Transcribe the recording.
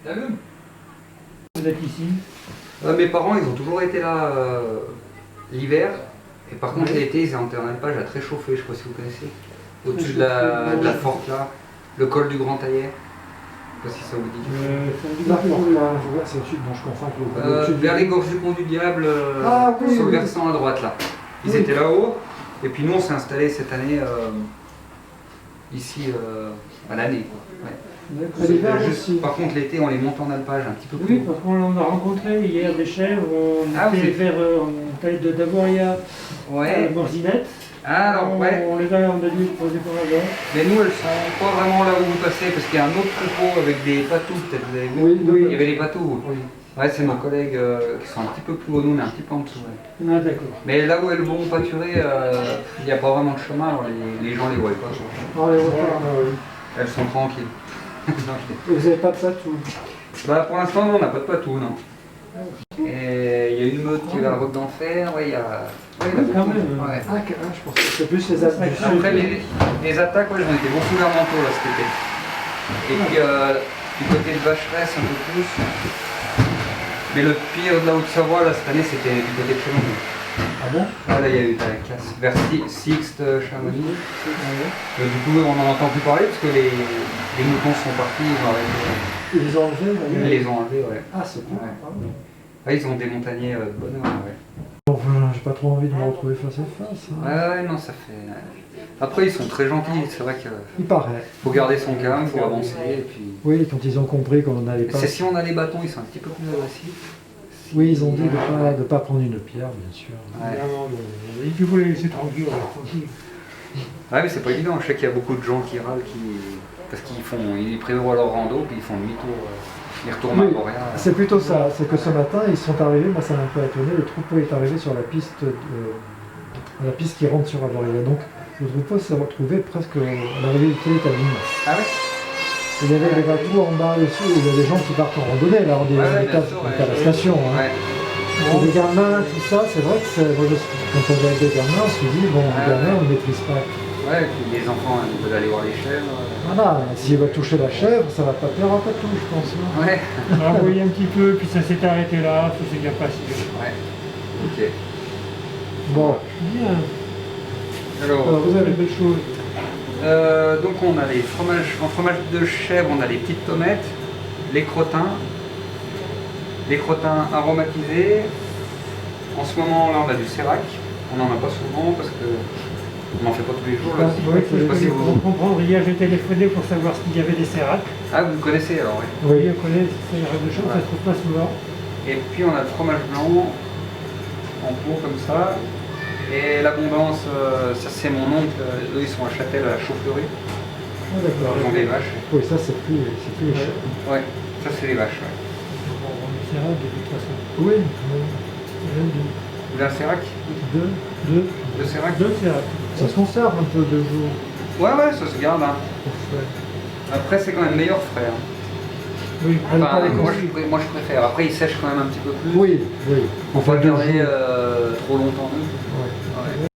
T'allumes? Vous êtes ici? Mes parents, ils ont toujours été là l'hiver. Et par contre, l'été, ils étaient en alpage à très chauffer, je sais pas si vous connaissez. Au-dessus de la forte là, le col du Grand Taillet. Je sais pas si ça vous dit. La forte là, je vois, c'est au sud, dont je confonds avec le vers les gorges du Pont du Diable, sur le versant à droite là. Ils étaient là-haut. Et puis nous, on s'est installés cette année ici à l'année. Par contre, l'été, on les monte en alpage un petit peu plus. Oui, parce qu'on a rencontré hier des chèvres, on était vers de Davoria à Morzinette. Ah, alors, on les a dû poser pour là-bas. Mais nous, elles sont pas vraiment là où vous passez, parce qu'il y a un autre troupeau avec des patous, peut-être vous avez vu. Oui, il y avait des patous. Oui. Ouais, c'est nos collègues qui sont un petit peu plus hauts, nous on est un petit peu en dessous. Ouais. Ah, d'accord. Mais là où elles vont pâturer, il n'y a pas vraiment de chemin, alors les gens les voient pas. Ah, les voitures, oui. Elles sont tranquilles. Et vous n'avez pas de patou? Bah, pour l'instant, non, on n'a pas de patou, non. Et il y a une meute qui est vers la route d'enfer, ouais, il y a. Ouais, quand même. Ouais. Ah, je pense que c'est plus les attaques. Après, les attaques, ouais, j'en étais beaucoup vers Manteau là cet été. Et puis, du côté de Vacheresse, un peu plus. Mais le pire de la Haute-Savoie, là, cette année, c'était du côté de Chamonix. Ah bon? Ah, là, il y a eu la casse. Vers Sixte, Chamonix. Du coup, on n'en entend plus parler parce que les moutons sont partis, ils ont arrêté. Ils les ont enlevés? Ils les ont enlevés, ouais. Ah, c'est cool. Ouais. Ah, ils ont des montagniers de bonheur, ouais. Bon, j'ai pas trop envie de me retrouver face à face. Hein. Ouais, non, ça fait. Après, ils sont très gentils, c'est vrai que. Il paraît. Faut garder son calme, faut avancer, et puis. Oui, quand ils ont compris qu'on n'allait pas. C'est si on a les bâtons, ils sont un petit peu plus agressifs. Oui, ils ont dit de pas prendre une pierre, bien sûr. Ouais. Il faut les laisser tranquilles, tranquille. Ouais, mais c'est pas évident. Je sais qu'il y a beaucoup de gens qui râlent, parce qu'ils prévoient leur rando, puis ils font demi-tour. Ils retournent à Boréal. C'est plutôt ça. C'est que ce matin, ils sont arrivés, moi ça m'a un peu étonné, le troupeau est arrivé sur la piste qui rentre sur Avoria. Donc le troupeau s'est retrouvé presque à l'arrivée du télétabine. Ah ouais? Il y avait des bateaux en bas dessus, il y a des gens qui partent en randonnée, là, on est à la station. Hein. Ouais. Et des gamins, tout ça, c'est vrai que quand on va avec des gamins, on se dit, bon, les gamins, on ne maîtrise pas. Ouais, et puis les enfants, ils veulent aller voir les chèvres. Voilà, s'il va toucher la chèvre, ça va pas plaire à tout, je pense. Hein. Ouais. On a envoyé un petit peu, puis ça s'est arrêté là, ça s'est bien passé. Ouais. Ok. Bon. Bien. Alors, vous avez des belles choses. donc on a les fromages, en fromage de chèvre, on a les petites pommettes, les crottins aromatisés. En ce moment là on a du sérac, on n'en a pas souvent parce que on n'en fait pas tous les jours là. Oui, je sais pas si vous comprendre, hier j'ai téléphoné pour savoir s'il y avait des séracs. Ah, vous connaissez alors, oui. Oui, on connaît, c'est une règle de choses, ça se trouve pas souvent. Et puis on a le fromage blanc en pot comme ça. Et l'abondance, ça c'est mon oncle, eux ils sont à Châtel à la chaufferie. Ah, d'accord. Ils ont des vaches. Oui, ça c'est plus les chèvres. Ouais, ça c'est les vaches. Ouais. Bon, on est sérac de toute façon. Oui, Vous voulez un sérac? deux sérac? Deux séracs. Ça se conserve un peu de jour. Ouais, ça se garde. Hein. Après c'est quand même meilleur frais. Hein. Oui, Enfin, moi je préfère. Après il sèche quand même un petit peu plus. Oui. On va le garder trop longtemps. Ouais.